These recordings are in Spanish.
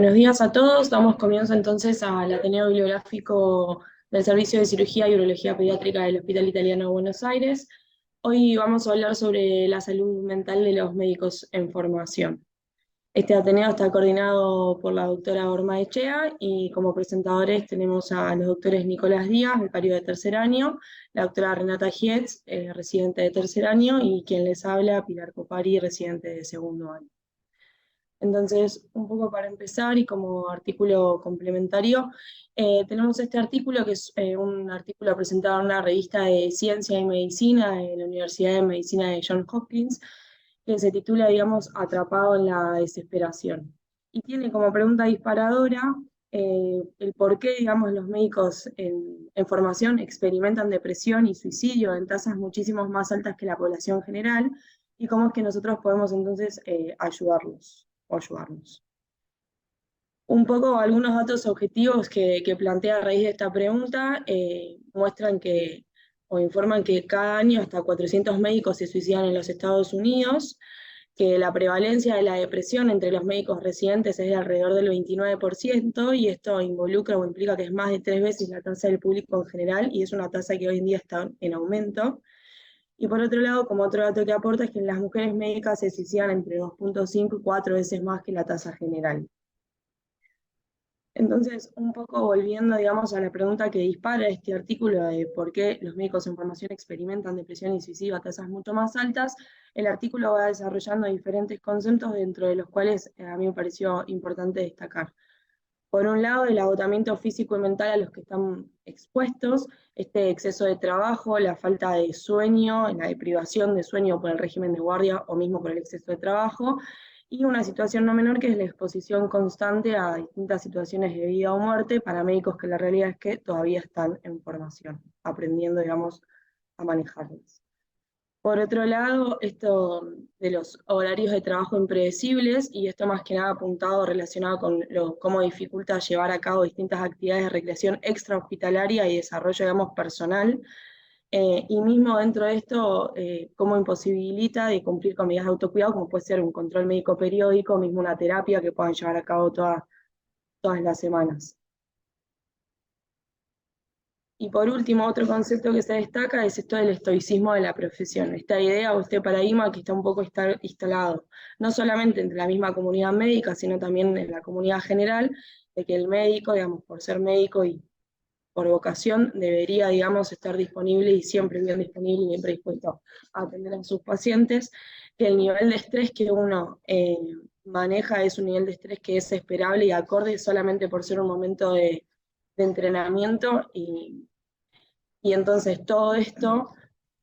Buenos días a todos. Damos comienzo entonces al Ateneo Bibliográfico del Servicio de Cirugía y Urología Pediátrica del Hospital Italiano de Buenos Aires. Hoy vamos a hablar sobre la salud mental de los médicos en formación. Este Ateneo está coordinado por la doctora Orma Echea y como presentadores tenemos a los doctores Nicolás Díaz, becario de tercer año, la doctora Renata Gietz, residente de tercer año, y quien les habla, Pilar Copari, residente de segundo año. Entonces, un poco para empezar y como artículo complementario, tenemos este artículo que es un artículo presentado en una revista de Ciencia y Medicina de la Universidad de Medicina de Johns Hopkins, que se titula, digamos, Atrapado en la desesperación. Y tiene como pregunta disparadora el por qué, digamos, los médicos en formación experimentan depresión y suicidio en tasas muchísimo más altas que la población general, y cómo es que nosotros podemos entonces ayudarlos o ayudarnos. Un poco algunos datos objetivos que plantea a raíz de esta pregunta muestran que o informan que cada año hasta 400 médicos se suicidan en los Estados Unidos, que la prevalencia de la depresión entre los médicos residentes es de alrededor del 29%, y esto involucra o implica que es más de 3 veces la tasa del público en general, y es una tasa que hoy en día está en aumento. Y por otro lado, como otro dato que aporta, es que las mujeres médicas se suicidan entre 2,5 y 4 veces más que la tasa general. Entonces, un poco volviendo, digamos, a la pregunta que dispara este artículo de por qué los médicos en formación experimentan depresión y suicidio a tasas mucho más altas, el artículo va desarrollando diferentes conceptos, dentro de los cuales a mí me pareció importante destacar. Por un lado, el agotamiento físico y mental a los que están expuestos, este exceso de trabajo, la falta de sueño, la deprivación de sueño por el régimen de guardia o mismo por el exceso de trabajo, y una situación no menor que es la exposición constante a distintas situaciones de vida o muerte para médicos que la realidad es que todavía están en formación, aprendiendo, digamos, a manejarlas. Por otro lado, esto de los horarios de trabajo impredecibles, y esto más que nada apuntado relacionado con cómo dificulta llevar a cabo distintas actividades de recreación extrahospitalaria y desarrollo, digamos, personal, y mismo dentro de esto, cómo imposibilita de cumplir con medidas de autocuidado, como puede ser un control médico periódico, mismo una terapia que puedan llevar a cabo todas las semanas. Y por último, otro concepto que se destaca es esto del estoicismo de la profesión, esta idea o este paradigma que está un poco instalado, no solamente entre la misma comunidad médica, sino también en la comunidad general, de que el médico, digamos, por ser médico y por vocación, debería, digamos, estar disponible y siempre bien disponible y bien predispuesto a atender a sus pacientes, que el nivel de estrés que uno maneja es un nivel de estrés que es esperable y acorde solamente por ser un momento de entrenamiento, y entonces todo esto,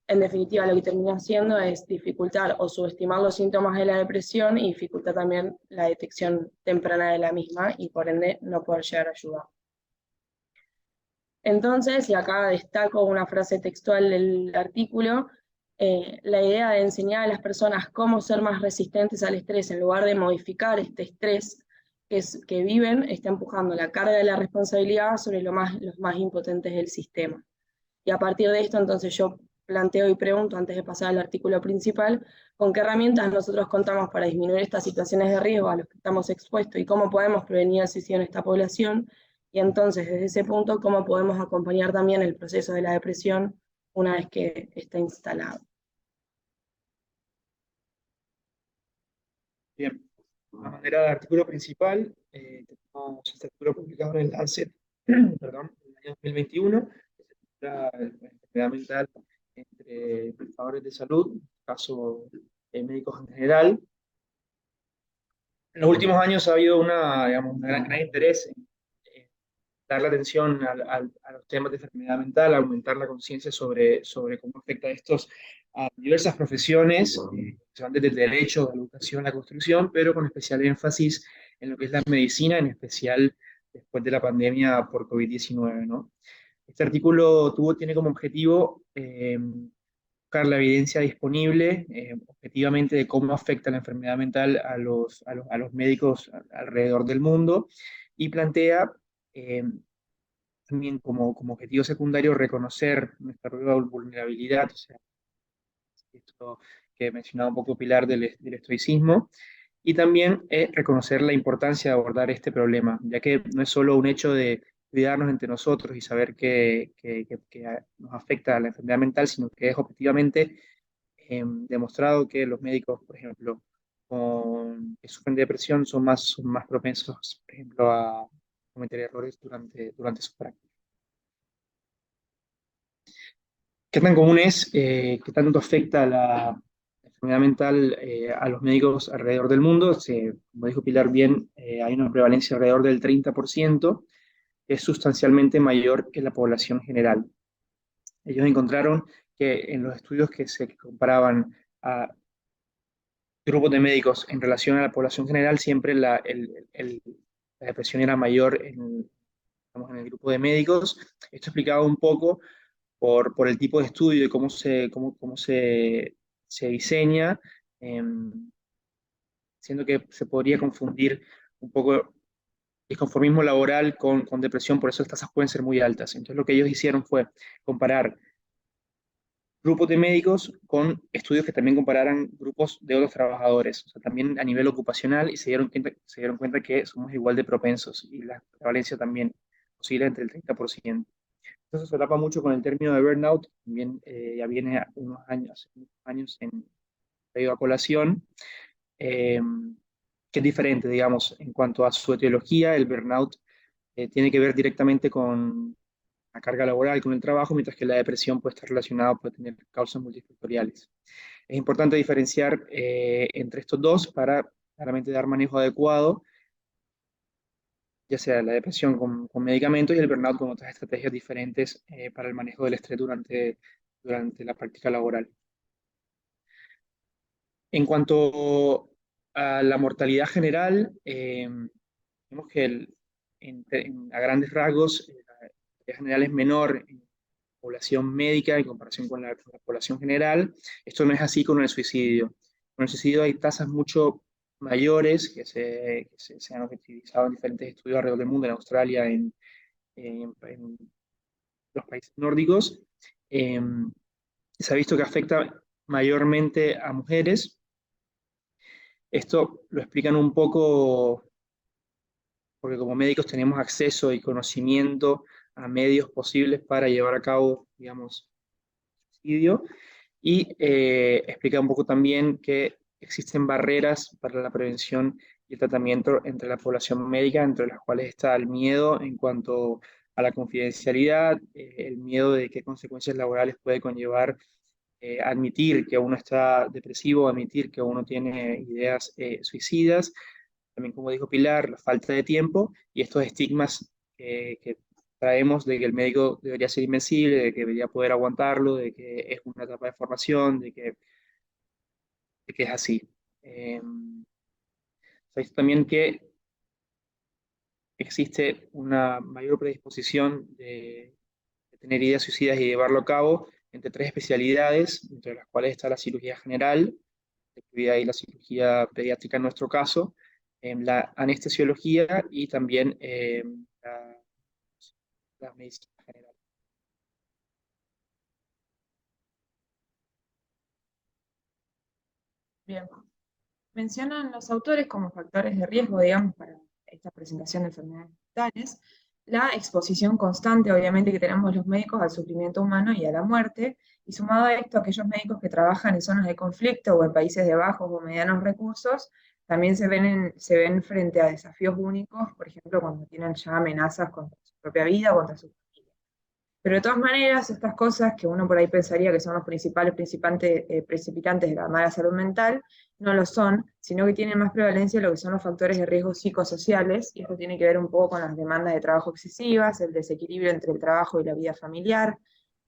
en definitiva, lo que termina haciendo es dificultar o subestimar los síntomas de la depresión y dificultar también la detección temprana de la misma y por ende no poder llegar a ayudar. Entonces, y acá destaco una frase textual del artículo, la idea de enseñar a las personas cómo ser más resistentes al estrés en lugar de modificar este estrés que viven, está empujando la carga de la responsabilidad sobre los más impotentes del sistema. Y a partir de esto, entonces yo planteo y pregunto, antes de pasar al artículo principal, con qué herramientas nosotros contamos para disminuir estas situaciones de riesgo a los que estamos expuestos y cómo podemos prevenir el suicidio en esta población. Y entonces, desde ese punto, cómo podemos acompañar también el proceso de la depresión una vez que está instalado. Bien, a manera de artículo principal, tenemos este artículo publicado en el Lancet, perdón, en el año 2021, que se titula Enfermedad mental entre prestadores de salud, en este caso médicos en general. En los últimos años ha habido digamos, un gran interés en darle atención a los temas de enfermedad mental, aumentar la conciencia sobre cómo afecta estos a diversas profesiones, que van desde el derecho, la educación, la construcción, pero con especial énfasis en lo que es la medicina, en especial después de la pandemia por COVID-19, ¿no? Este artículo tiene como objetivo buscar la evidencia disponible objetivamente de cómo afecta la enfermedad mental a los médicos alrededor del mundo, y plantea eh, también como objetivo secundario reconocer nuestra propia vulnerabilidad, o sea, esto que mencionaba un poco Pilar del estoicismo, y también reconocer la importancia de abordar este problema, ya que no es solo un hecho de cuidarnos entre nosotros y saber que nos afecta la enfermedad mental, sino que es objetivamente demostrado que los médicos, por ejemplo, que sufren de depresión son más propensos, por ejemplo, a cometer errores durante su práctica. ¿Qué tan común es, qué tanto afecta la enfermedad mental a los médicos alrededor del mundo? Como dijo Pilar bien, hay una prevalencia alrededor del 30%, que es sustancialmente mayor que la población general. Ellos encontraron que en los estudios que se comparaban a grupos de médicos en relación a la población general, siempre la depresión era mayor digamos, en el grupo de médicos. Esto explicaba un poco por el tipo de estudio y cómo se diseña, eh, siendo que se podría confundir un poco el conformismo laboral con depresión, por eso las tasas pueden ser muy altas. Entonces lo que ellos hicieron fue comparar grupos de médicos con estudios que también compararan grupos de otros trabajadores, o sea, también a nivel ocupacional, y se dieron cuenta que somos igual de propensos, y la prevalencia también oscila entre el 30%. Entonces se solapa mucho con el término de burnout, también ya viene hace unos años traído a colación, eh, que es diferente, digamos, en cuanto a su etiología. El burnout tiene que ver directamente con la carga laboral, con el trabajo, mientras que la depresión puede estar relacionada, puede tener causas multifactoriales. Es importante diferenciar entre estos dos para claramente dar manejo adecuado, ya sea la depresión con medicamentos y el burnout con otras estrategias diferentes para el manejo del estrés durante la práctica laboral. En cuanto a la mortalidad general, vemos que a grandes rasgos la mortalidad general es menor en población médica en comparación con la población general. Esto no es así con el suicidio. Con el suicidio hay tasas mucho mayores que se han objetivizado en diferentes estudios alrededor del mundo, en Australia, en los países nórdicos. Eh, Se ha visto que afecta mayormente a mujeres. Esto lo explican un poco porque como médicos tenemos acceso y conocimiento a medios posibles para llevar a cabo, digamos, suicidio, y explica un poco también que existen barreras para la prevención y el tratamiento entre la población médica, entre las cuales está el miedo en cuanto a la confidencialidad, el miedo de qué consecuencias laborales puede conllevar admitir que uno está depresivo, admitir que uno tiene ideas suicidas, también como dijo Pilar, la falta de tiempo y estos estigmas que traemos de que el médico debería ser invencible, de que debería poder aguantarlo, de que es una etapa de formación, de que es así. Sabéis también que existe una mayor predisposición de tener ideas suicidas y llevarlo a cabo entre tres especialidades, entre las cuales está la cirugía general, incluida ahí la cirugía pediátrica en nuestro caso, la anestesiología y también la, la medicina general. Bien. Mencionan los autores como factores de riesgo, digamos, para esta presentación de enfermedades mentales, la exposición constante, obviamente, que tenemos los médicos al sufrimiento humano y a la muerte, y sumado a esto, aquellos médicos que trabajan en zonas de conflicto o en países de bajos o medianos recursos, también se ven frente a desafíos únicos, por ejemplo, cuando tienen ya amenazas contra su propia vida o contra su familia. Pero de todas maneras, estas cosas que uno por ahí pensaría que son los principales precipitantes de la mala salud mental, no lo son, sino que tienen más prevalencia lo que son los factores de riesgo psicosociales, y esto tiene que ver un poco con las demandas de trabajo excesivas, el desequilibrio entre el trabajo y la vida familiar,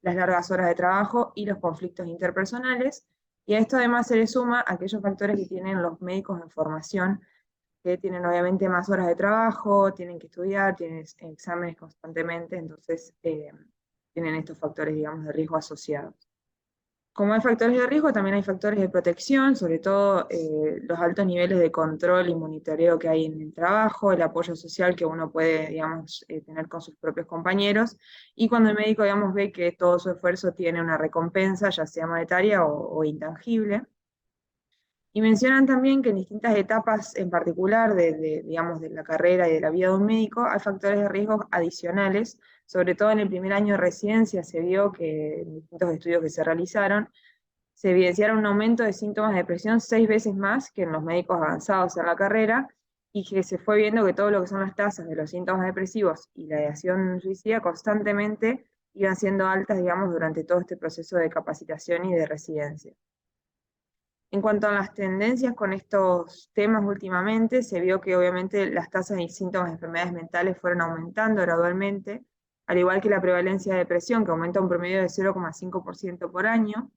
las largas horas de trabajo y los conflictos interpersonales, y a esto además se le suma aquellos factores que tienen los médicos en formación, que tienen obviamente más horas de trabajo, tienen que estudiar, tienen exámenes constantemente, entonces tienen estos factores, digamos, de riesgo asociados. Como hay factores de riesgo, también hay factores de protección, sobre todo los altos niveles de control y monitoreo que hay en el trabajo, el apoyo social que uno puede, digamos, tener con sus propios compañeros, y cuando el médico, digamos, ve que todo su esfuerzo tiene una recompensa, ya sea monetaria o intangible. Y mencionan también que en distintas etapas en particular digamos, de la carrera y de la vida de un médico hay factores de riesgo adicionales, sobre todo en el primer año de residencia se vio que en distintos estudios que se realizaron, se evidenciaron un aumento de síntomas de depresión 6 veces más que en los médicos avanzados en la carrera, y que se fue viendo que todo lo que son las tasas de los síntomas depresivos y la ideación suicida constantemente iban siendo altas, digamos, durante todo este proceso de capacitación y de residencia. En cuanto a las tendencias con estos temas últimamente, se vio que obviamente las tasas y síntomas de enfermedades mentales fueron aumentando gradualmente, al igual que la prevalencia de depresión, que aumenta un promedio de 0,5% por año.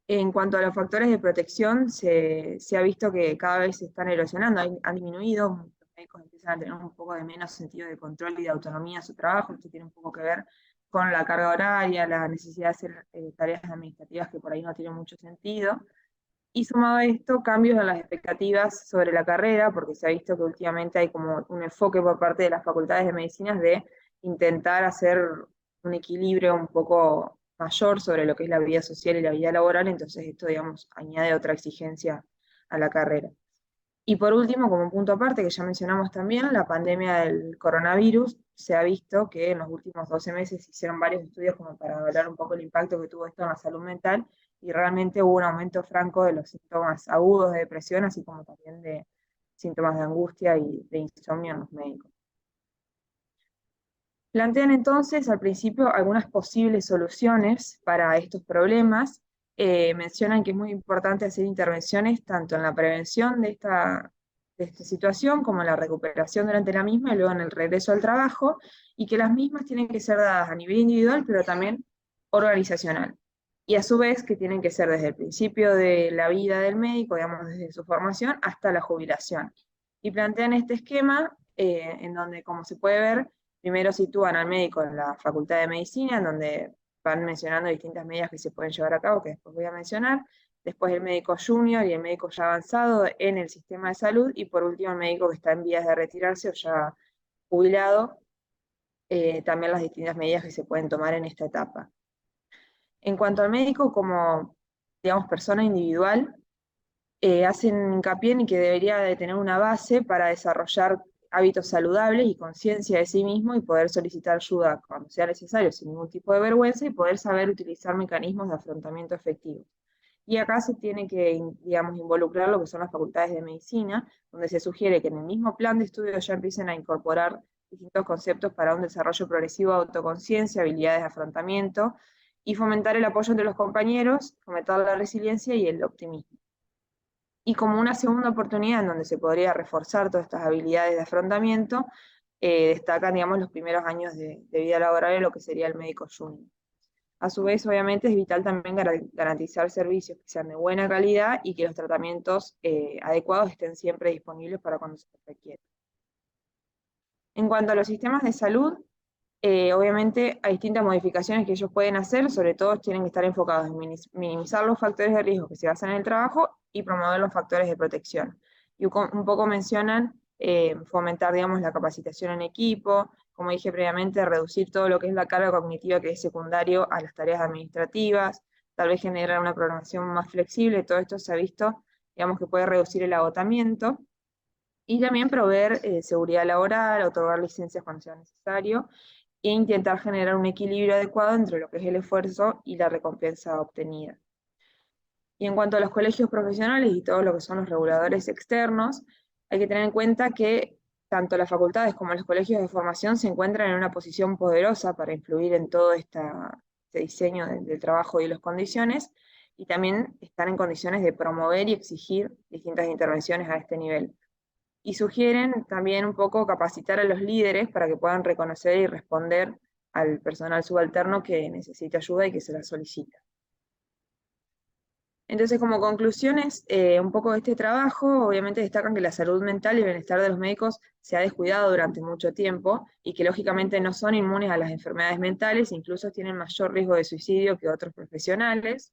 En cuanto a los factores de protección, se ha visto que cada vez se están erosionando, han disminuido, los médicos empiezan a tener un poco de menos sentido de control y de autonomía en su trabajo. Esto tiene un poco que ver con la carga horaria, la necesidad de hacer tareas administrativas que por ahí no tienen mucho sentido. Y sumado a esto, cambios en las expectativas sobre la carrera, porque se ha visto que últimamente hay como un enfoque por parte de las facultades de medicinas de intentar hacer un equilibrio un poco mayor sobre lo que es la vida social y la vida laboral, entonces esto, digamos, añade otra exigencia a la carrera. Y por último, como un punto aparte, que ya mencionamos también, la pandemia del coronavirus, se ha visto que en los últimos 12 meses se hicieron varios estudios como para evaluar un poco el impacto que tuvo esto en la salud mental, y realmente hubo un aumento franco de los síntomas agudos de depresión, así como también de síntomas de angustia y de insomnio en los médicos. Plantean entonces al principio algunas posibles soluciones para estos problemas. Mencionan que es muy importante hacer intervenciones tanto en la prevención de esta situación como en la recuperación durante la misma y luego en el regreso al trabajo, y que las mismas tienen que ser dadas a nivel individual, pero también organizacional. Y a su vez que tienen que ser desde el principio de la vida del médico, digamos, desde su formación hasta la jubilación. Y plantean este esquema en donde, como se puede ver, primero sitúan al médico en la Facultad de Medicina, en donde van mencionando distintas medidas que se pueden llevar a cabo, que después voy a mencionar. Después el médico junior y el médico ya avanzado en el sistema de salud, y por último el médico que está en vías de retirarse o ya jubilado, también las distintas medidas que se pueden tomar en esta etapa. En cuanto al médico como, digamos, persona individual, hacen hincapié en que debería de tener una base para desarrollar hábitos saludables y conciencia de sí mismo, y poder solicitar ayuda cuando sea necesario sin ningún tipo de vergüenza, y poder saber utilizar mecanismos de afrontamiento efectivos. Y acá se tiene que, digamos, involucrar lo que son las facultades de medicina, donde se sugiere que en el mismo plan de estudio ya empiecen a incorporar distintos conceptos para un desarrollo progresivo de autoconciencia, habilidades de afrontamiento, y fomentar el apoyo entre los compañeros, fomentar la resiliencia y el optimismo. Y como una segunda oportunidad en donde se podría reforzar todas estas habilidades de afrontamiento, destacan, digamos, los primeros años de vida laboral en lo que sería el médico junior. A su vez, obviamente, es vital también garantizar servicios que sean de buena calidad y que los tratamientos adecuados estén siempre disponibles para cuando se requiera. En cuanto a los sistemas de salud, obviamente hay distintas modificaciones que ellos pueden hacer, sobre todo tienen que estar enfocados en minimizar los factores de riesgo que se basan en el trabajo y promover los factores de protección. Y un poco mencionan fomentar, digamos, la capacitación en equipo, como dije previamente, reducir todo lo que es la carga cognitiva que es secundario a las tareas administrativas, tal vez generar una programación más flexible. Todo esto se ha visto, digamos, que puede reducir el agotamiento, y también proveer seguridad laboral, otorgar licencias cuando sea necesario, e intentar generar un equilibrio adecuado entre lo que es el esfuerzo y la recompensa obtenida. Y en cuanto a los colegios profesionales y todo lo que son los reguladores externos, hay que tener en cuenta que tanto las facultades como los colegios de formación se encuentran en una posición poderosa para influir en todo este diseño del trabajo y las condiciones, y también están en condiciones de promover y exigir distintas intervenciones a este nivel. Y sugieren también un poco capacitar a los líderes para que puedan reconocer y responder al personal subalterno que necesita ayuda y que se la solicita. Entonces, como conclusiones, un poco de este trabajo, obviamente destacan que la salud mental y el bienestar de los médicos se ha descuidado durante mucho tiempo, y que lógicamente no son inmunes a las enfermedades mentales, incluso tienen mayor riesgo de suicidio que otros profesionales.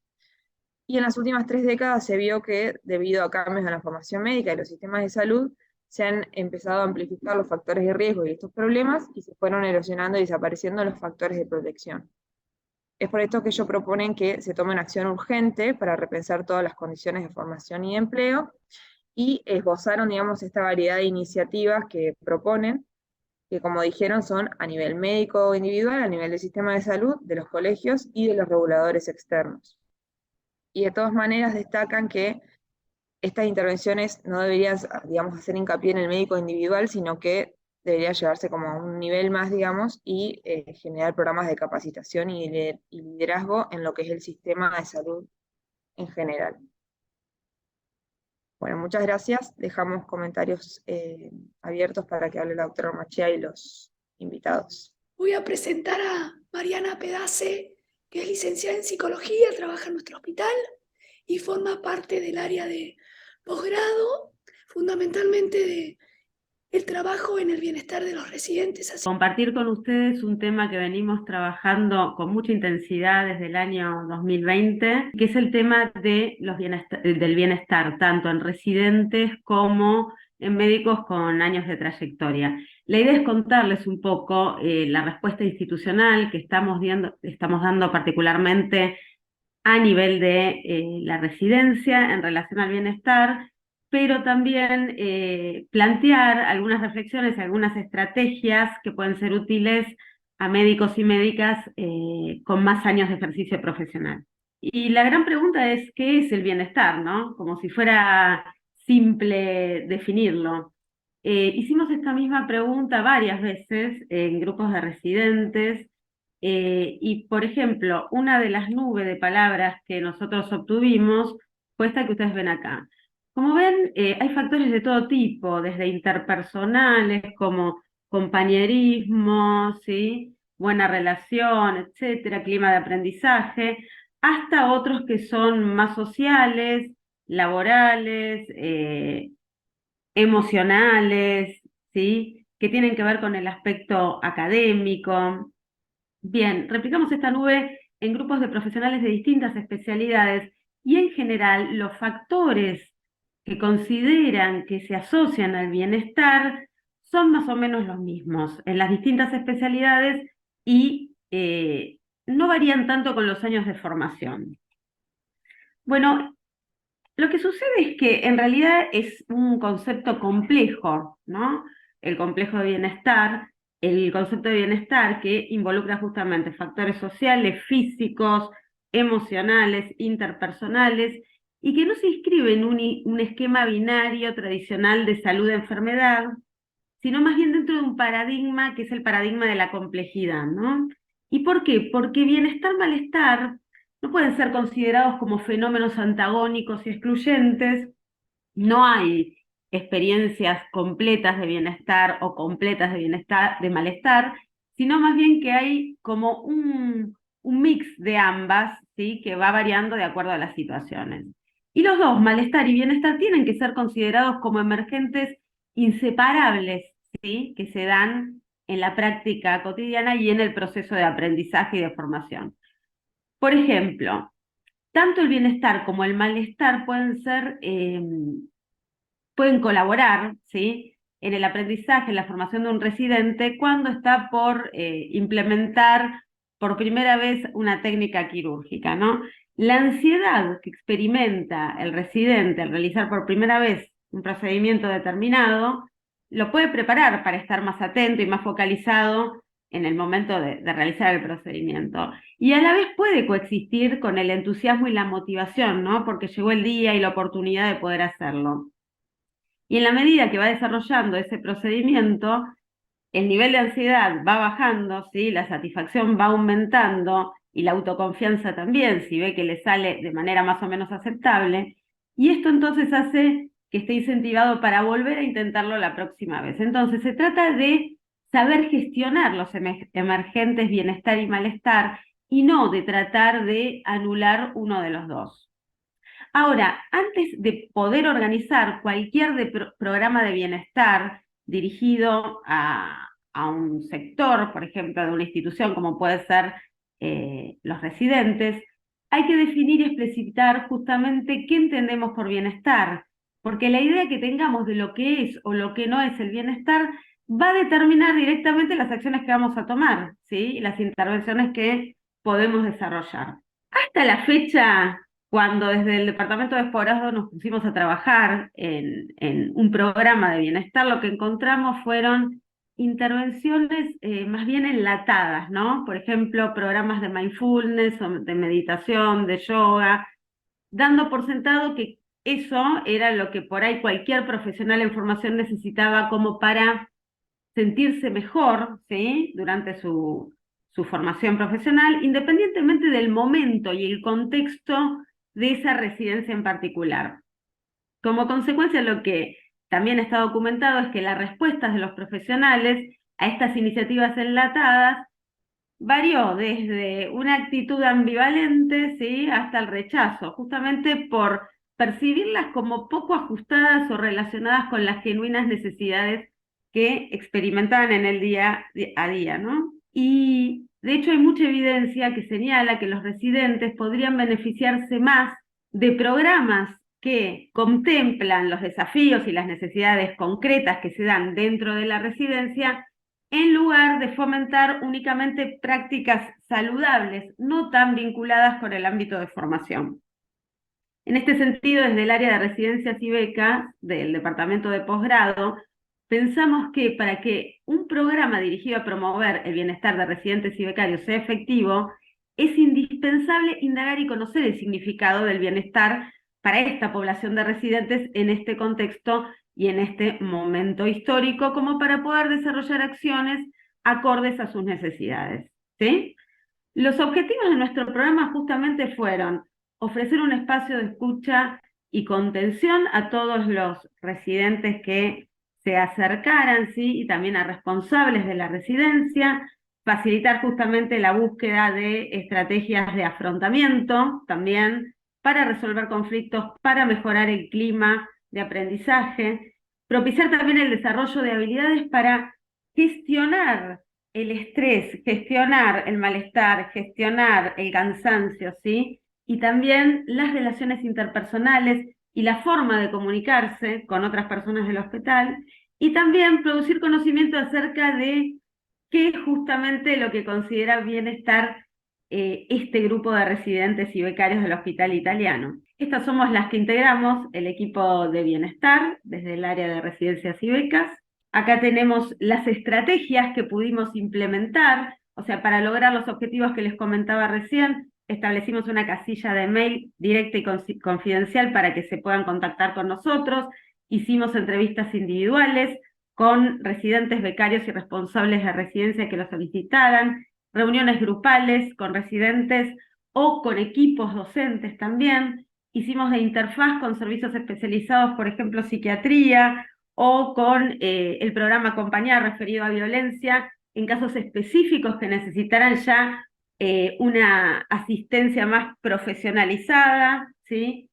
Y en las últimas 3 décadas se vio que, debido a cambios en la formación médica y los sistemas de salud, se han empezado a amplificar los factores de riesgo y estos problemas, y se fueron erosionando y desapareciendo los factores de protección. Es por esto que ellos proponen que se tome una acción urgente para repensar todas las condiciones de formación y empleo, y esbozaron, digamos, esta variedad de iniciativas que proponen, que como dijeron son a nivel médico individual, a nivel del sistema de salud, de los colegios y de los reguladores externos. Y de todas maneras destacan que estas intervenciones no deberían, digamos, hacer hincapié en el médico individual, sino que debería llevarse como a un nivel más, digamos, y generar programas de capacitación y liderazgo en lo que es el sistema de salud en general. Bueno, muchas gracias. Dejamos comentarios abiertos para que hable la doctora Machía y los invitados. Voy a presentar a Mariana Pedace, que es licenciada en psicología, trabaja en nuestro hospital y forma parte del área de posgrado, fundamentalmente del trabajo en el bienestar de los residentes. Compartir con ustedes un tema que venimos trabajando con mucha intensidad desde el año 2020, que es el tema de del bienestar, tanto en residentes como en médicos con años de trayectoria. La idea es contarles un poco la respuesta institucional que estamos dando particularmente a nivel de la residencia en relación al bienestar, pero también plantear algunas reflexiones, algunas estrategias que pueden ser útiles a médicos y médicas con más años de ejercicio profesional. Y la gran pregunta es, ¿qué es el bienestar, no? Como si fuera simple definirlo. Hicimos esta misma pregunta varias veces en grupos de residentes, y, por ejemplo, una de las nubes de palabras que nosotros obtuvimos fue esta que ustedes ven acá. Como ven, hay factores de todo tipo, desde interpersonales como compañerismo, ¿sí? Buena relación, etcétera, clima de aprendizaje, hasta otros que son más sociales, laborales, emocionales, ¿sí? Que tienen que ver con el aspecto académico. Bien, replicamos esta nube en grupos de profesionales de distintas especialidades y en general los factores que consideran que se asocian al bienestar son más o menos los mismos en las distintas especialidades y no varían tanto con los años de formación. Bueno, lo que sucede es que en realidad es un concepto complejo, ¿no? El complejo de bienestar, el concepto de bienestar que involucra justamente factores sociales, físicos, emocionales, interpersonales, y que no se inscribe en un esquema binario tradicional de salud-enfermedad, sino más bien dentro de un paradigma que es el paradigma de la complejidad, ¿no? ¿Y por qué? Porque bienestar-malestar no pueden ser considerados como fenómenos antagónicos y excluyentes. No hay experiencias completas de bienestar o completas de bienestar, de malestar, sino más bien que hay como un mix de ambas, ¿sí? Que va variando de acuerdo a las situaciones. Y los dos, malestar y bienestar, tienen que ser considerados como emergentes inseparables, ¿sí? Que se dan en la práctica cotidiana y en el proceso de aprendizaje y de formación. Por ejemplo, tanto el bienestar como el malestar pueden colaborar, ¿sí? En el aprendizaje, en la formación de un residente cuando está por implementar por primera vez una técnica quirúrgica, ¿no? La ansiedad que experimenta el residente al realizar por primera vez un procedimiento determinado lo puede preparar para estar más atento y más focalizado en el momento de realizar el procedimiento. Y a la vez puede coexistir con el entusiasmo y la motivación, ¿no? Porque llegó el día y la oportunidad de poder hacerlo. Y en la medida que va desarrollando ese procedimiento, el nivel de ansiedad va bajando, ¿sí? La satisfacción va aumentando y la autoconfianza también, si ve que le sale de manera más o menos aceptable. Y esto entonces hace que esté incentivado para volver a intentarlo la próxima vez. Entonces se trata de saber gestionar los emergentes bienestar y malestar y no de tratar de anular uno de los dos. Ahora, antes de poder organizar cualquier programa de bienestar dirigido a un sector, por ejemplo, de una institución como puede ser los residentes, hay que definir y explicitar justamente qué entendemos por bienestar, porque la idea que tengamos de lo que es o lo que no es el bienestar va a determinar directamente las acciones que vamos a tomar, ¿sí? Y las intervenciones que podemos desarrollar. Hasta la fecha, cuando desde el Departamento de Posgrado nos pusimos a trabajar en un programa de bienestar, lo que encontramos fueron intervenciones más bien enlatadas, ¿no? Por ejemplo, programas de mindfulness, o de meditación, de yoga, dando por sentado que eso era lo que por ahí cualquier profesional en formación necesitaba como para sentirse mejor, ¿sí? Durante su formación profesional, independientemente del momento y el contexto de esa residencia en particular. Como consecuencia, lo que también está documentado es que las respuestas de los profesionales a estas iniciativas enlatadas varió desde una actitud ambivalente, ¿sí?, hasta el rechazo, justamente por percibirlas como poco ajustadas o relacionadas con las genuinas necesidades que experimentaban en el día a día, ¿no? Y de hecho hay mucha evidencia que señala que los residentes podrían beneficiarse más de programas que contemplan los desafíos y las necesidades concretas que se dan dentro de la residencia, en lugar de fomentar únicamente prácticas saludables, no tan vinculadas con el ámbito de formación. En este sentido, desde el área de residencias y becas del Departamento de Posgrado, pensamos que para que un programa dirigido a promover el bienestar de residentes y becarios sea efectivo, es indispensable indagar y conocer el significado del bienestar para esta población de residentes en este contexto y en este momento histórico, como para poder desarrollar acciones acordes a sus necesidades, ¿sí? Los objetivos de nuestro programa justamente fueron ofrecer un espacio de escucha y contención a todos los residentes que se acercaran, ¿sí?, y también a responsables de la residencia, facilitar justamente la búsqueda de estrategias de afrontamiento también para resolver conflictos, para mejorar el clima de aprendizaje, propiciar también el desarrollo de habilidades para gestionar el estrés, gestionar el malestar, gestionar el cansancio, ¿sí? Y también las relaciones interpersonales y la forma de comunicarse con otras personas del hospital, y también producir conocimiento acerca de qué es justamente lo que considera bienestar este grupo de residentes y becarios del Hospital Italiano. Estas somos las que integramos el equipo de bienestar desde el área de residencias y becas. Acá tenemos las estrategias que pudimos implementar, o sea, para lograr los objetivos que les comentaba recién, establecimos una casilla de mail directa y confidencial para que se puedan contactar con nosotros, hicimos entrevistas individuales con residentes, becarios y responsables de residencia que lo solicitaran, reuniones grupales con residentes o con equipos docentes también, hicimos de interfaz con servicios especializados, por ejemplo, psiquiatría, o con el programa Acompañar referido a violencia, en casos específicos que necesitaran ya una asistencia más profesionalizada, ¿sí?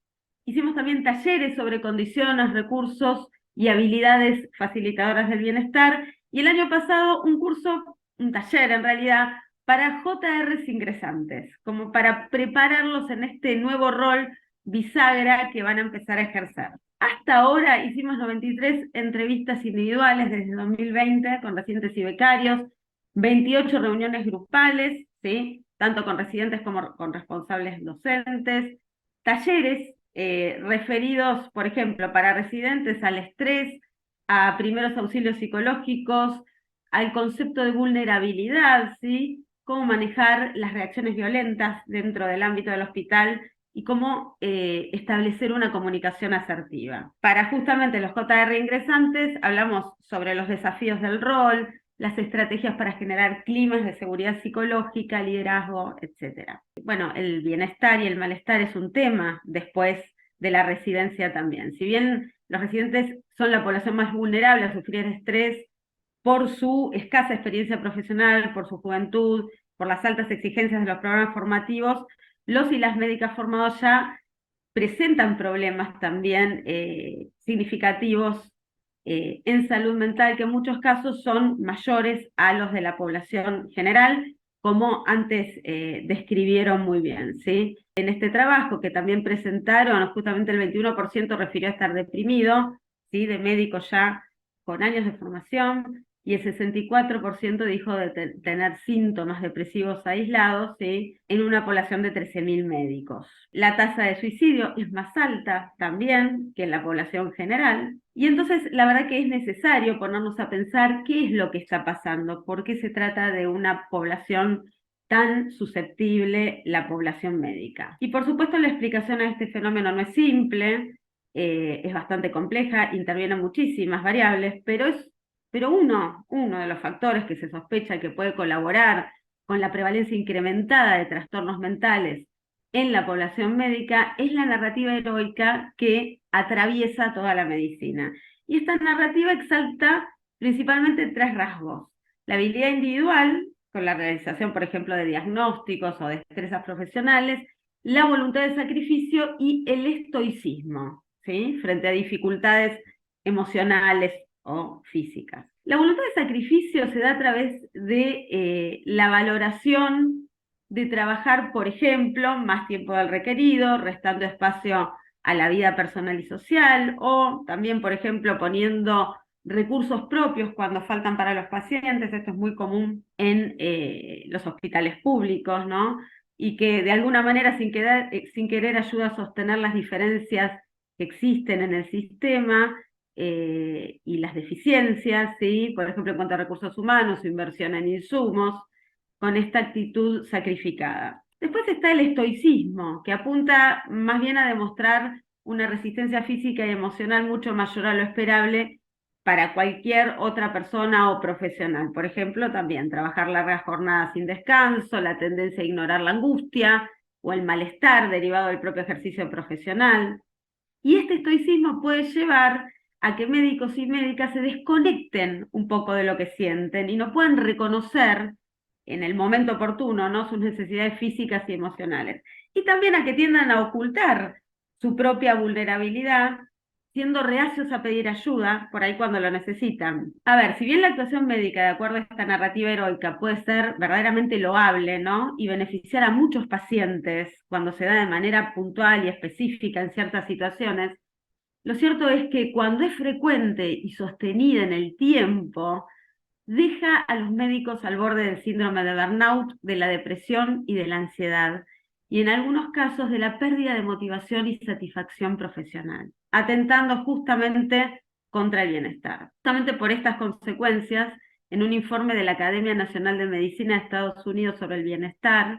Hicimos también talleres sobre condiciones, recursos y habilidades facilitadoras del bienestar, y el año pasado un taller en realidad, para JRs ingresantes, como para prepararlos en este nuevo rol bisagra que van a empezar a ejercer. Hasta ahora hicimos 93 entrevistas individuales desde 2020 con residentes y becarios, 28 reuniones grupales, ¿sí?, tanto con residentes como con responsables docentes, talleres referidos, por ejemplo, para residentes al estrés, a primeros auxilios psicológicos, al concepto de vulnerabilidad, ¿sí?, cómo manejar las reacciones violentas dentro del ámbito del hospital y cómo establecer una comunicación asertiva. Para justamente los JR ingresantes hablamos sobre los desafíos del rol, las estrategias para generar climas de seguridad psicológica, liderazgo, etc. Bueno, el bienestar y el malestar es un tema después de la residencia también. Si bien los residentes son la población más vulnerable a sufrir estrés por su escasa experiencia profesional, por su juventud, por las altas exigencias de los programas formativos, los y las médicas formados ya presentan problemas también significativos en salud mental, que en muchos casos son mayores a los de la población general, como antes describieron muy bien, ¿sí? En este trabajo que también presentaron, justamente el 21% refirió a estar deprimido, ¿sí?, de médicos ya con años de formación, y el 64% dijo de tener síntomas depresivos aislados, ¿sí?, en una población de 13.000 médicos. La tasa de suicidio es más alta también que en la población general, y entonces la verdad que es necesario ponernos a pensar qué es lo que está pasando, por qué se trata de una población tan susceptible, la población médica. Y por supuesto la explicación a este fenómeno no es simple, es bastante compleja, intervienen muchísimas variables, pero uno de los factores que se sospecha que puede colaborar con la prevalencia incrementada de trastornos mentales en la población médica es la narrativa heroica que atraviesa toda la medicina. Y esta narrativa exalta principalmente 3 rasgos: la habilidad individual, con la realización, por ejemplo, de diagnósticos o destrezas profesionales, la voluntad de sacrificio y el estoicismo, ¿sí?, frente a dificultades emocionales o físicas. La voluntad de sacrificio se da a través de la valoración de trabajar, por ejemplo, más tiempo del requerido, restando espacio a la vida personal y social, o también, por ejemplo, poniendo recursos propios cuando faltan para los pacientes. Esto es muy común en los hospitales públicos, ¿no? Y que de alguna manera sin querer ayuda a sostener las diferencias que existen en el sistema y las deficiencias, ¿sí?, por ejemplo, en cuanto a recursos humanos o inversión en insumos, con esta actitud sacrificada. Después está el estoicismo, que apunta más bien a demostrar una resistencia física y emocional mucho mayor a lo esperable para cualquier otra persona o profesional. Por ejemplo, también trabajar largas jornadas sin descanso, la tendencia a ignorar la angustia o el malestar derivado del propio ejercicio profesional. Y este estoicismo puede llevar a que médicos y médicas se desconecten un poco de lo que sienten y no puedan reconocer en el momento oportuno, ¿no?, sus necesidades físicas y emocionales. Y también a que tiendan a ocultar su propia vulnerabilidad, siendo reacios a pedir ayuda por ahí cuando lo necesitan. A ver, si bien la actuación médica, de acuerdo a esta narrativa heroica, puede ser verdaderamente loable, ¿no?, y beneficiar a muchos pacientes cuando se da de manera puntual y específica en ciertas situaciones, lo cierto es que cuando es frecuente y sostenida en el tiempo, deja a los médicos al borde del síndrome de burnout, de la depresión y de la ansiedad, y en algunos casos de la pérdida de motivación y satisfacción profesional, atentando justamente contra el bienestar. Justamente por estas consecuencias, en un informe de la Academia Nacional de Medicina de Estados Unidos sobre el bienestar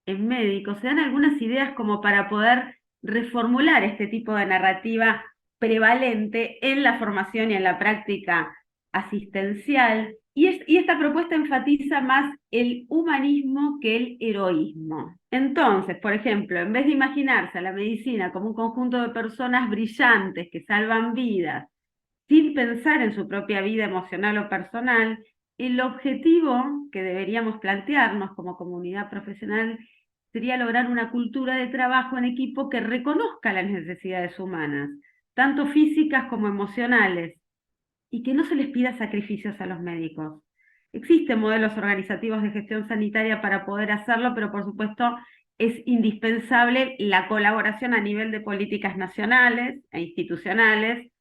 en médicos, se dan algunas ideas como para poder reformular este tipo de narrativa prevalente en la formación y en la práctica asistencial, y esta propuesta enfatiza más el humanismo que el heroísmo. Entonces, por ejemplo, en vez de imaginarse a la medicina como un conjunto de personas brillantes que salvan vidas, sin pensar en su propia vida emocional o personal, el objetivo que deberíamos plantearnos como comunidad profesional sería lograr una cultura de trabajo en equipo que reconozca las necesidades humanas, tanto físicas como emocionales, y que no se les pida sacrificios a los médicos. Existen modelos organizativos de gestión sanitaria para poder hacerlo, pero por supuesto es indispensable la colaboración a nivel de políticas nacionales e institucionales,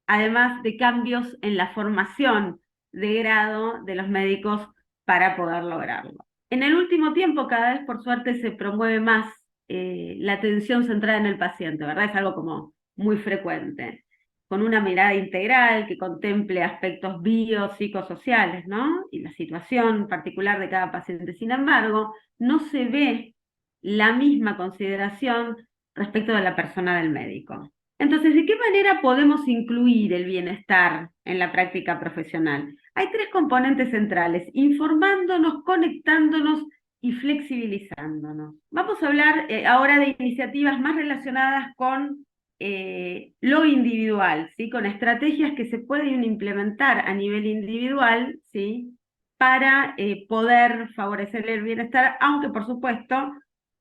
además de cambios en la formación de grado de los médicos para poder lograrlo. En el último tiempo, cada vez por suerte se promueve más la atención centrada en el paciente, ¿verdad? Es algo como muy frecuente, con una mirada integral que contemple aspectos biopsicosociales, ¿no?, y la situación particular de cada paciente. Sin embargo, no se ve la misma consideración respecto de la persona del médico. Entonces, ¿de qué manera podemos incluir el bienestar en la práctica profesional? Hay 3 componentes centrales: informándonos, conectándonos y flexibilizándonos. Vamos a hablar ahora de iniciativas más relacionadas con lo individual, ¿sí?, con estrategias que se pueden implementar a nivel individual, ¿sí?, para poder favorecer el bienestar, aunque por supuesto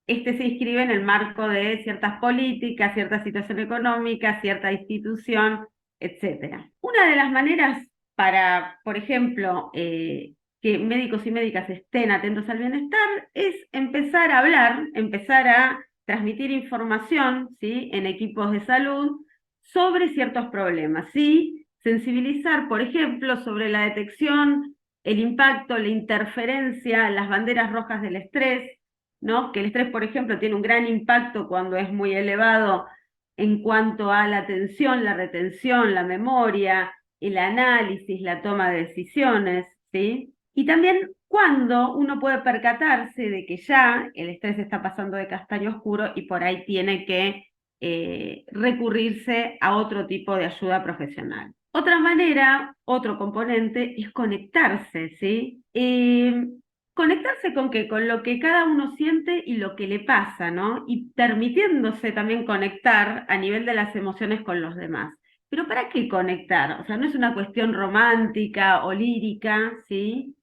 este se inscribe en el marco de ciertas políticas, cierta situación económica, cierta institución, etc. Una de las maneras para, por ejemplo, que médicos y médicas estén atentos al bienestar es empezar a hablar, empezar a transmitir información, ¿sí?, en equipos de salud sobre ciertos problemas, ¿sí?, sensibilizar, por ejemplo, sobre la detección, el impacto, la interferencia, las banderas rojas del estrés, ¿no? Que el estrés, por ejemplo, tiene un gran impacto cuando es muy elevado en cuanto a la atención, la retención, la memoria, el análisis, la toma de decisiones, ¿sí? Y también cuando uno puede percatarse de que ya el estrés está pasando de castaño oscuro y por ahí tiene que recurrirse a otro tipo de ayuda profesional. Otra manera, otro componente, es conectarse, ¿sí? ¿Conectarse con qué? Con lo que cada uno siente y lo que le pasa, ¿no? Y permitiéndose también conectar a nivel de las emociones con los demás. Pero ¿para qué conectar? O sea, no es una cuestión romántica o lírica, ¿sí?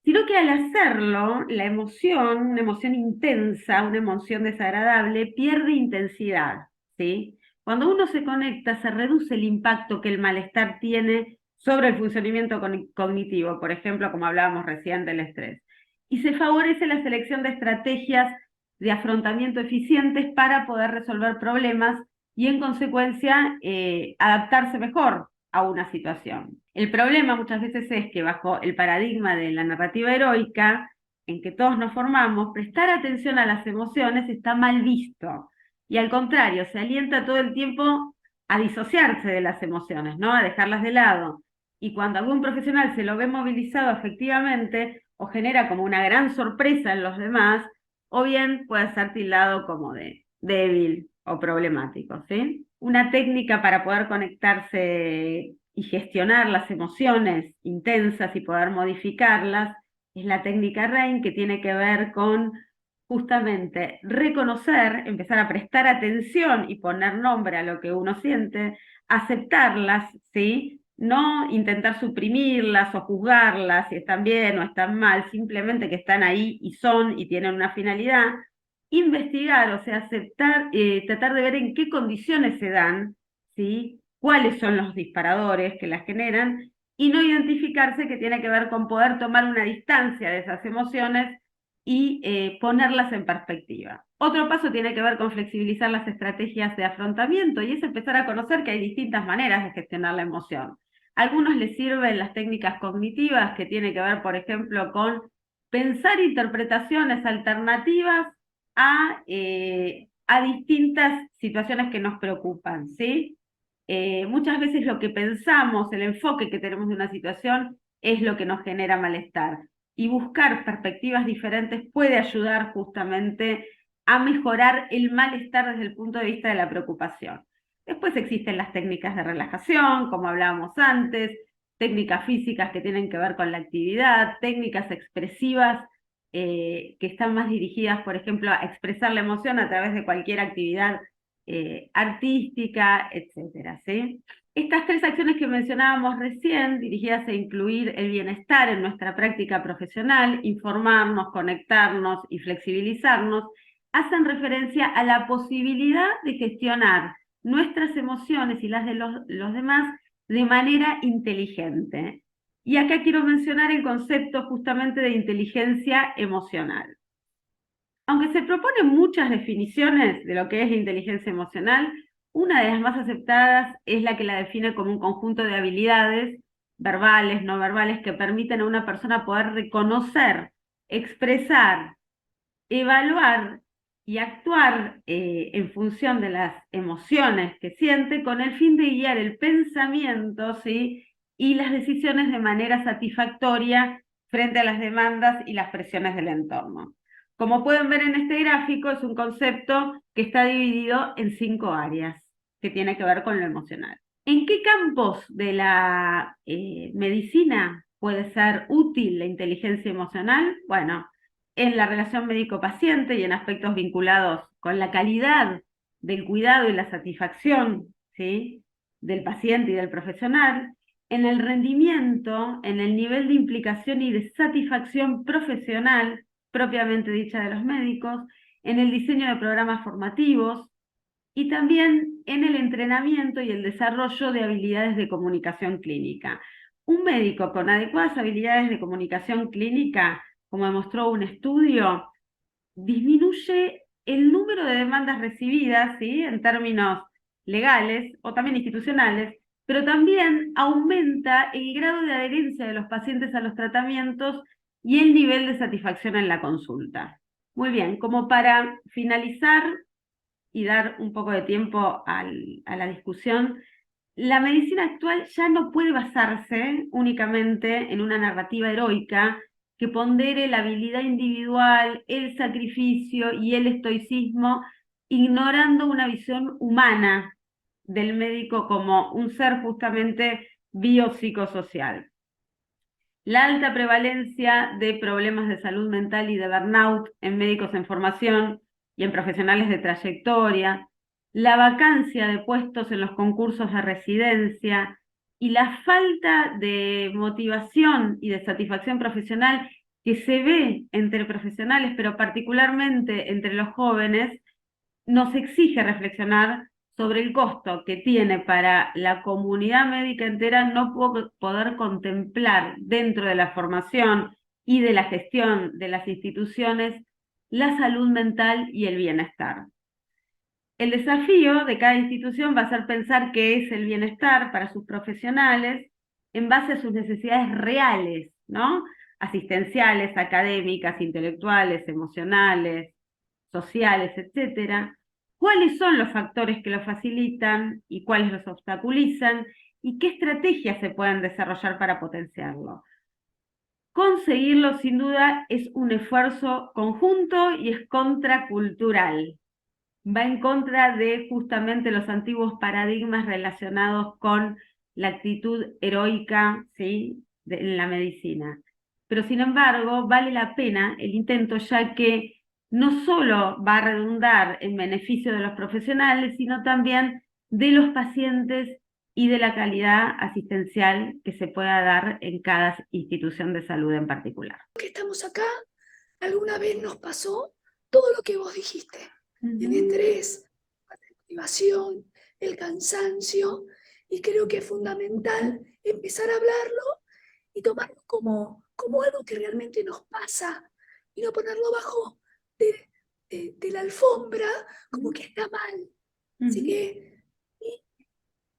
Sino que al hacerlo, la emoción, una emoción intensa, una emoción desagradable, pierde intensidad, ¿sí? Cuando uno se conecta, se reduce el impacto que el malestar tiene sobre el funcionamiento cognitivo, por ejemplo, como hablábamos recién del estrés. Y se favorece la selección de estrategias de afrontamiento eficientes para poder resolver problemas y, en consecuencia, adaptarse mejor a una situación. El problema muchas veces es que bajo el paradigma de la narrativa heroica, en que todos nos formamos, prestar atención a las emociones está mal visto. Y al contrario, se alienta todo el tiempo a disociarse de las emociones, ¿no? A dejarlas de lado. Y cuando algún profesional se lo ve movilizado efectivamente o genera como una gran sorpresa en los demás, o bien puede ser tildado como de débil o problemático, ¿sí? Una técnica para poder conectarse y gestionar las emociones intensas y poder modificarlas es la técnica RAIN, que tiene que ver con justamente reconocer, empezar a prestar atención y poner nombre a lo que uno siente, aceptarlas, ¿sí? No intentar suprimirlas o juzgarlas si están bien o están mal, simplemente que están ahí y son y tienen una finalidad. Investigar, o sea, aceptar, tratar de ver en qué condiciones se dan, ¿sí? Cuáles son los disparadores que las generan, y no identificarse, que tiene que ver con poder tomar una distancia de esas emociones y ponerlas en perspectiva. Otro paso tiene que ver con flexibilizar las estrategias de afrontamiento, y es empezar a conocer que hay distintas maneras de gestionar la emoción. A algunos les sirven las técnicas cognitivas, que tiene que ver, por ejemplo, con pensar interpretaciones alternativas a distintas situaciones que nos preocupan, ¿sí? Muchas veces lo que pensamos, el enfoque que tenemos de una situación, es lo que nos genera malestar. Y buscar perspectivas diferentes puede ayudar justamente a mejorar el malestar desde el punto de vista de la preocupación. Después existen las técnicas de relajación, como hablábamos antes, técnicas físicas que tienen que ver con la actividad, técnicas expresivas que están más dirigidas, por ejemplo, a expresar la emoción a través de cualquier actividad artística, etcétera, ¿sí? Estas tres acciones que mencionábamos recién, dirigidas a incluir el bienestar en nuestra práctica profesional, informarnos, conectarnos y flexibilizarnos, hacen referencia a la posibilidad de gestionar nuestras emociones y las de los demás de manera inteligente. Y acá quiero mencionar el concepto justamente de inteligencia emocional. Aunque se proponen muchas definiciones de lo que es la inteligencia emocional, una de las más aceptadas es la que la define como un conjunto de habilidades verbales, no verbales, que permiten a una persona poder reconocer, expresar, evaluar y actuar en función de las emociones que siente, con el fin de guiar el pensamiento, ¿sí? Y las decisiones de manera satisfactoria frente a las demandas y las presiones del entorno. Como pueden ver en este gráfico, es un concepto que está dividido en 5 áreas, que tiene que ver con lo emocional. ¿En qué campos de la medicina puede ser útil la inteligencia emocional? Bueno, en la relación médico-paciente y en aspectos vinculados con la calidad del cuidado y la satisfacción, ¿sí?, del paciente y del profesional, en el rendimiento, en el nivel de implicación y de satisfacción profesional propiamente dicha de los médicos, en el diseño de programas formativos y también en el entrenamiento y el desarrollo de habilidades de comunicación clínica. Un médico con adecuadas habilidades de comunicación clínica, como demostró un estudio, disminuye el número de demandas recibidas, ¿sí?, en términos legales o también institucionales, pero también aumenta el grado de adherencia de los pacientes a los tratamientos y el nivel de satisfacción en la consulta. Muy bien, como para finalizar y dar un poco de tiempo a la discusión, la medicina actual ya no puede basarse únicamente en una narrativa heroica que pondere la habilidad individual, el sacrificio y el estoicismo, ignorando una visión humana del médico como un ser justamente biopsicosocial. La alta prevalencia de problemas de salud mental y de burnout en médicos en formación y en profesionales de trayectoria, la vacancia de puestos en los concursos de residencia y la falta de motivación y de satisfacción profesional que se ve entre profesionales, pero particularmente entre los jóvenes, nos exige reflexionar sobre el costo que tiene para la comunidad médica entera no poder contemplar dentro de la formación y de la gestión de las instituciones la salud mental y el bienestar. El desafío de cada institución va a ser pensar qué es el bienestar para sus profesionales en base a sus necesidades reales, ¿no? Asistenciales, académicas, intelectuales, emocionales, sociales, etcétera. ¿Cuáles son los factores que lo facilitan y cuáles los obstaculizan? ¿Y qué estrategias se pueden desarrollar para potenciarlo? Conseguirlo, sin duda, es un esfuerzo conjunto y es contracultural. Va en contra de justamente los antiguos paradigmas relacionados con la actitud heroica, ¿sí?, en la medicina. Pero sin embargo, vale la pena el intento, ya que no solo va a redundar en beneficio de los profesionales, sino también de los pacientes y de la calidad asistencial que se pueda dar en cada institución de salud en particular. Que estamos acá, alguna vez nos pasó todo lo que vos dijiste. El estrés, la motivación, el cansancio, y creo que es fundamental empezar a hablarlo y tomarlo como algo que realmente nos pasa y no ponerlo bajo de la alfombra como que está mal. Así que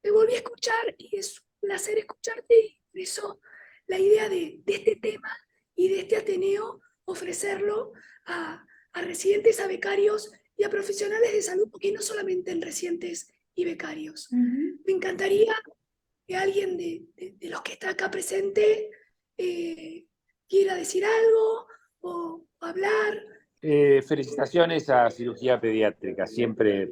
te volví a escuchar y es un placer escucharte, y por eso la idea de este tema y de este Ateneo, ofrecerlo a residentes, a becarios y a profesionales de salud, porque no solamente en residentes y becarios. Me encantaría que alguien de los que está acá presente quiera decir algo o hablar. Felicitaciones a Cirugía Pediátrica, siempre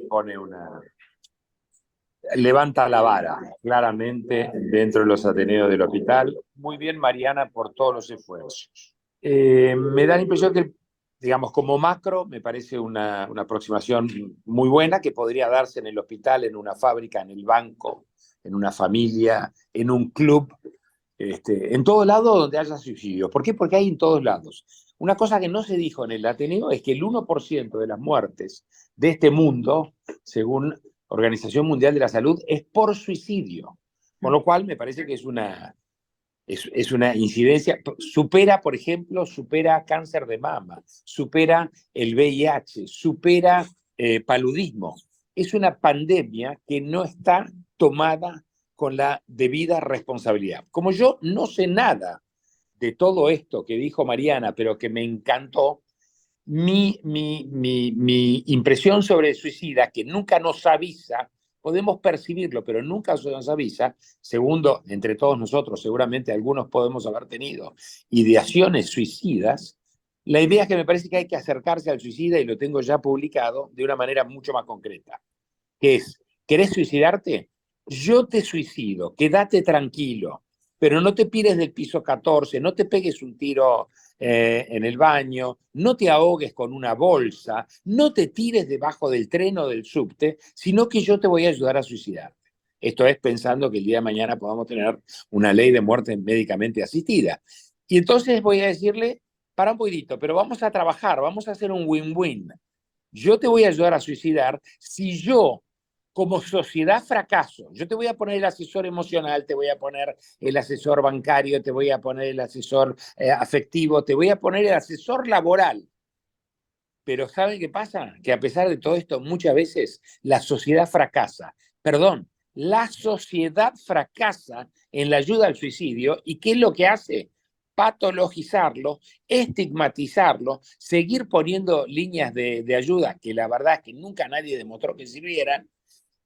levanta la vara claramente dentro de los ateneos del hospital. Muy bien, Mariana, por todos los esfuerzos. Me da la impresión que, digamos, como macro, me parece una aproximación muy buena que podría darse en el hospital, en una fábrica, en el banco, en una familia, en un club, en todo lado donde haya suicidios. ¿Por qué? Porque hay en todos lados. Una cosa que no se dijo en el Ateneo es que el 1% de las muertes de este mundo, según Organización Mundial de la Salud, es por suicidio. Con lo cual me parece que es una incidencia, supera, por ejemplo, supera cáncer de mama, supera el VIH, supera paludismo. Es una pandemia que no está tomada con la debida responsabilidad. Como yo no sé nada de todo esto que dijo Mariana, pero que me encantó, mi impresión sobre el suicida, que nunca nos avisa, podemos percibirlo, pero nunca nos avisa. Segundo, entre todos nosotros, seguramente algunos podemos haber tenido ideaciones suicidas. La idea es que me parece que hay que acercarse al suicida, y lo tengo ya publicado, de una manera mucho más concreta, que es: ¿querés suicidarte? Yo te suicido, quédate tranquilo, pero no te pires del piso 14, no te pegues un tiro en el baño, no te ahogues con una bolsa, no te tires debajo del tren o del subte, sino que yo te voy a ayudar a suicidarte. Esto es pensando que el día de mañana podamos tener una ley de muerte médicamente asistida. Y entonces voy a decirle: para un poquitito, pero vamos a trabajar, vamos a hacer un win-win. Yo te voy a ayudar a suicidar si yo, como sociedad, fracaso. Yo te voy a poner el asesor emocional, te voy a poner el asesor bancario, te voy a poner el asesor afectivo, te voy a poner el asesor laboral. Pero ¿saben qué pasa? Que a pesar de todo esto, muchas veces la sociedad fracasa. Perdón, la sociedad fracasa en la ayuda al suicidio. ¿Y qué es lo que hace? Patologizarlo, estigmatizarlo, seguir poniendo líneas de ayuda que la verdad es que nunca nadie demostró que sirvieran,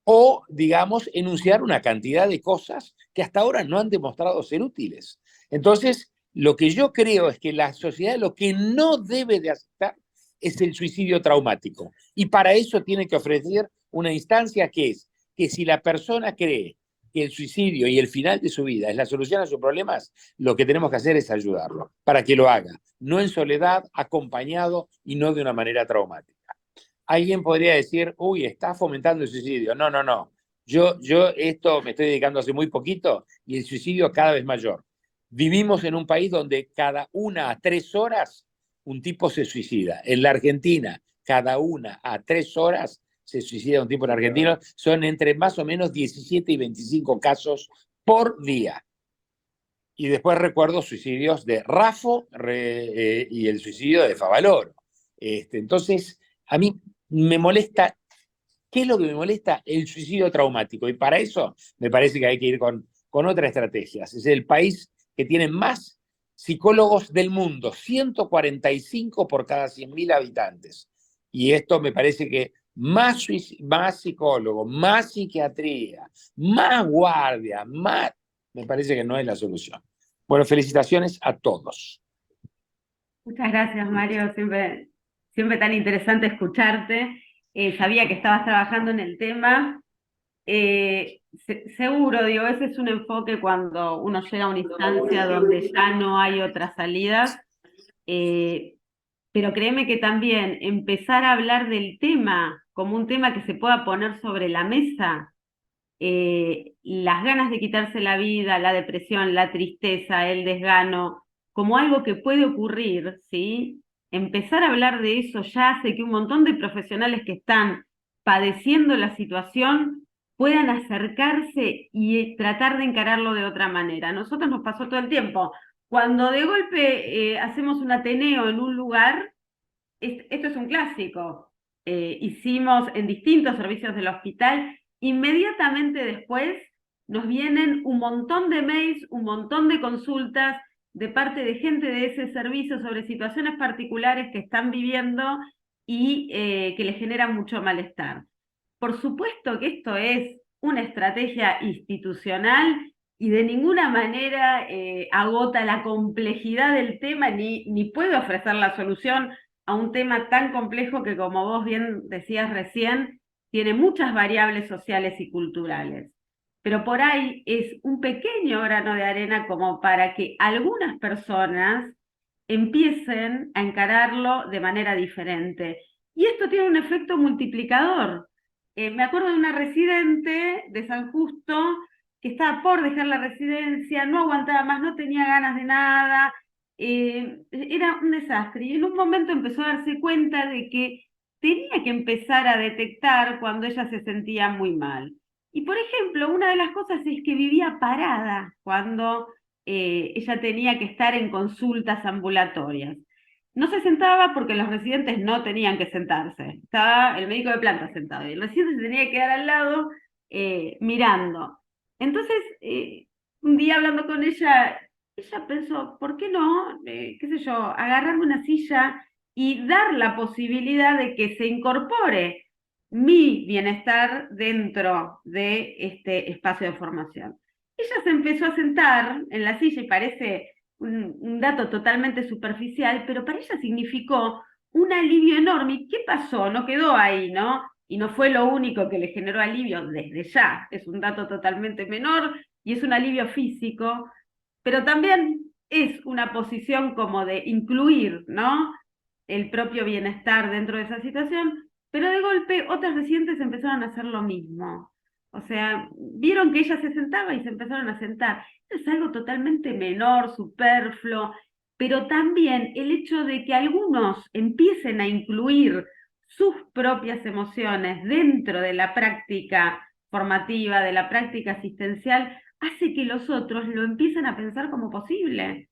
o, digamos, enunciar una cantidad de cosas que hasta ahora no han demostrado ser útiles. Entonces, lo que yo creo es que la sociedad lo que no debe de aceptar es el suicidio traumático. Y para eso tiene que ofrecer una instancia que es que si la persona cree que el suicidio y el final de su vida es la solución a sus problemas, lo que tenemos que hacer es ayudarlo para que lo haga, no en soledad, acompañado y no de una manera traumática. Alguien podría decir, uy, está fomentando el suicidio. No, no, no. Yo esto me estoy dedicando hace muy poquito y el suicidio cada vez mayor. Vivimos en un país donde cada 1 a 3 horas un tipo se suicida. En la Argentina, cada 1 a 3 horas se suicida un tipo en Argentina. Son entre más o menos 17 y 25 casos por día. Y después recuerdo suicidios de Rafo y el suicidio de Favaloro. Entonces, a mí me molesta. ¿Qué es lo que me molesta? El suicidio traumático. Y para eso me parece que hay que ir con otras estrategias. Es el país que tiene más psicólogos del mundo, 145 por cada 100.000 habitantes. Y esto me parece que más psicólogos, más psiquiatría, más guardia, más... Me parece que no es la solución. Bueno, felicitaciones a todos. Muchas gracias, Mario. Siempre tan interesante escucharte. Sabía que estabas trabajando en el tema. Seguro, digo, ese es un enfoque cuando uno llega a una instancia donde ya no hay otras salidas. Pero créeme que también empezar a hablar del tema como un tema que se pueda poner sobre la mesa, las ganas de quitarse la vida, la depresión, la tristeza, el desgano, como algo que puede ocurrir, ¿sí? Empezar a hablar de eso ya hace que un montón de profesionales que están padeciendo la situación puedan acercarse y tratar de encararlo de otra manera. A nosotros nos pasó todo el tiempo. Cuando de golpe hacemos un ateneo en un lugar, esto es un clásico. Hicimos en distintos servicios del hospital, inmediatamente después nos vienen un montón de mails, un montón de consultas de parte de gente de ese servicio sobre situaciones particulares que están viviendo y que les generan mucho malestar. Por supuesto que esto es una estrategia institucional y de ninguna manera agota la complejidad del tema ni puede ofrecer la solución a un tema tan complejo que, como vos bien decías recién, tiene muchas variables sociales y culturales. Pero por ahí es un pequeño grano de arena como para que algunas personas empiecen a encararlo de manera diferente. Y esto tiene un efecto multiplicador. Me acuerdo de una residente de San Justo que estaba por dejar la residencia, no aguantaba más, no tenía ganas de nada, era un desastre. Y en un momento empezó a darse cuenta de que tenía que empezar a detectar cuando ella se sentía muy mal. Y por ejemplo, una de las cosas es que vivía parada cuando ella tenía que estar en consultas ambulatorias. No se sentaba porque los residentes no tenían que sentarse. Estaba el médico de planta sentado y el residente se tenía que quedar al lado mirando. Entonces, un día hablando con ella pensó, ¿por qué no, qué sé yo, agarrarme una silla y dar la posibilidad de que se incorpore mi bienestar dentro de este espacio de formación? Ella se empezó a sentar en la silla y parece un dato totalmente superficial, pero para ella significó un alivio enorme. ¿Y qué pasó? No quedó ahí, ¿no? Y no fue lo único que le generó alivio desde ya. Es un dato totalmente menor y es un alivio físico, pero también es una posición como de incluir, ¿no?, el propio bienestar dentro de esa situación, pero de golpe otras residentes empezaron a hacer lo mismo. O sea, vieron que ella se sentaba y se empezaron a sentar. Esto es algo totalmente menor, superfluo, pero también el hecho de que algunos empiecen a incluir sus propias emociones dentro de la práctica formativa, de la práctica asistencial, hace que los otros lo empiecen a pensar como posible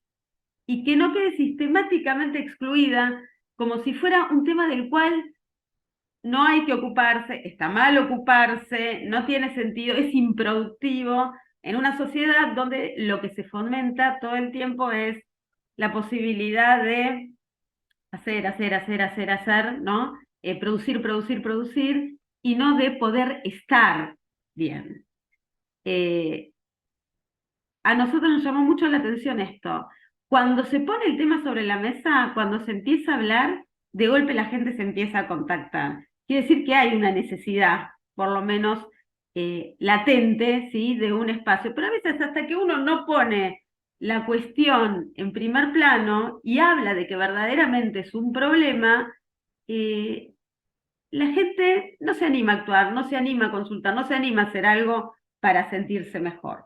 y que no quede sistemáticamente excluida como si fuera un tema del cual no hay que ocuparse, está mal ocuparse, no tiene sentido, es improductivo en una sociedad donde lo que se fomenta todo el tiempo es la posibilidad de hacer, ¿no? Producir, producir, producir, y no de poder estar bien. A nosotros nos llamó mucho la atención esto. Cuando se pone el tema sobre la mesa, cuando se empieza a hablar, de golpe la gente se empieza a contactar. Quiere decir que hay una necesidad, por lo menos latente, ¿sí?, de un espacio. Pero a veces hasta que uno no pone la cuestión en primer plano y habla de que verdaderamente es un problema, la gente no se anima a actuar, no se anima a consultar, no se anima a hacer algo para sentirse mejor.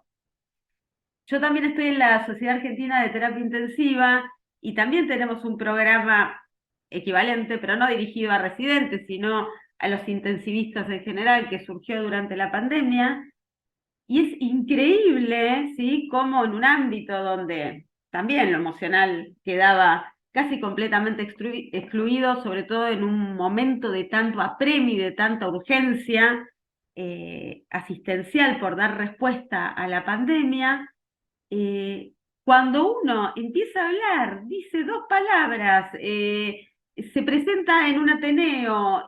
Yo también estoy en la Sociedad Argentina de Terapia Intensiva y también tenemos un programa equivalente, pero no dirigido a residentes, sino a los intensivistas en general, que surgió durante la pandemia. Y es increíble, ¿sí?, cómo en un ámbito donde también lo emocional quedaba casi completamente excluido, sobre todo en un momento de tanto apremio y de tanta urgencia asistencial por dar respuesta a la pandemia, cuando uno empieza a hablar, dice 2 palabras, se presenta en un Ateneo,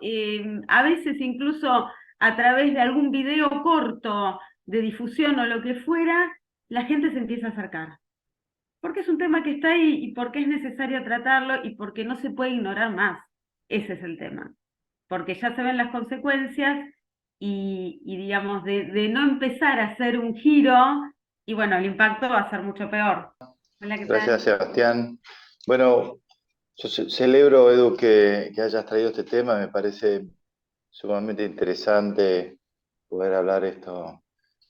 a veces incluso a través de algún video corto de difusión o lo que fuera, la gente se empieza a acercar. Porque es un tema que está ahí y porque es necesario tratarlo y porque no se puede ignorar más. Ese es el tema. Porque ya se ven las consecuencias y digamos, de no empezar a hacer un giro, y bueno, el impacto va a ser mucho peor. Hola, ¿qué tal? Gracias, Sebastián. Bueno, yo celebro, Edu, que hayas traído este tema. Me parece sumamente interesante poder hablar esto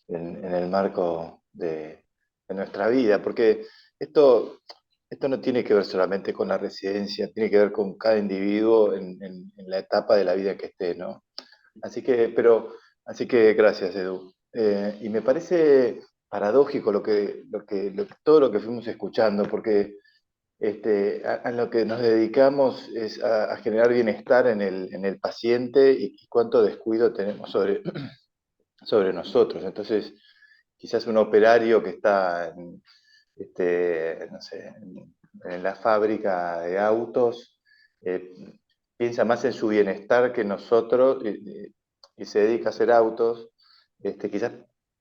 en el marco de nuestra vida, porque esto no tiene que ver solamente con la residencia, tiene que ver con cada individuo en la etapa de la vida que esté, ¿no? Así que gracias, Edu. Y me parece paradójico todo lo que fuimos escuchando, porque a lo que nos dedicamos es a generar bienestar en el paciente y cuánto descuido tenemos sobre nosotros. Entonces, quizás un operario que está no sé, en la fábrica de autos, eh, piensa más en su bienestar que nosotros y se dedica a hacer autos, quizás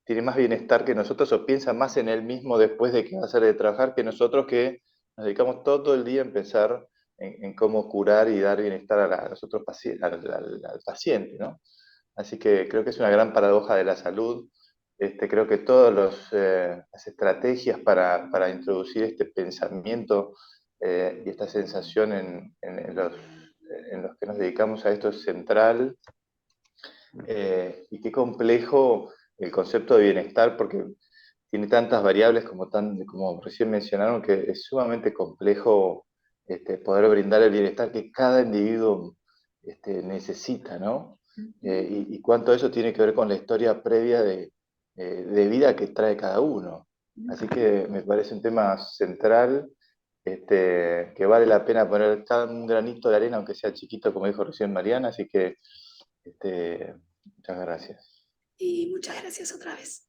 tiene más bienestar que nosotros o piensa más en él mismo después de que va a hacer de trabajar que nosotros, que nos dedicamos todo el día a pensar en cómo curar y dar bienestar a los otros pacientes, al paciente, ¿no? Así que creo que es una gran paradoja de la salud. Creo que todas las estrategias para introducir este pensamiento y esta sensación en los que nos dedicamos a esto es central. Y qué complejo el concepto de bienestar, porque tiene tantas variables como recién mencionaron, que es sumamente complejo poder brindar el bienestar que cada individuo necesita, ¿no? Y cuánto eso tiene que ver con la historia previa de vida que trae cada uno. Así que me parece un tema central, que vale la pena poner un granito de arena, aunque sea chiquito, como dijo recién Mariana. Así que muchas gracias. Y muchas gracias otra vez.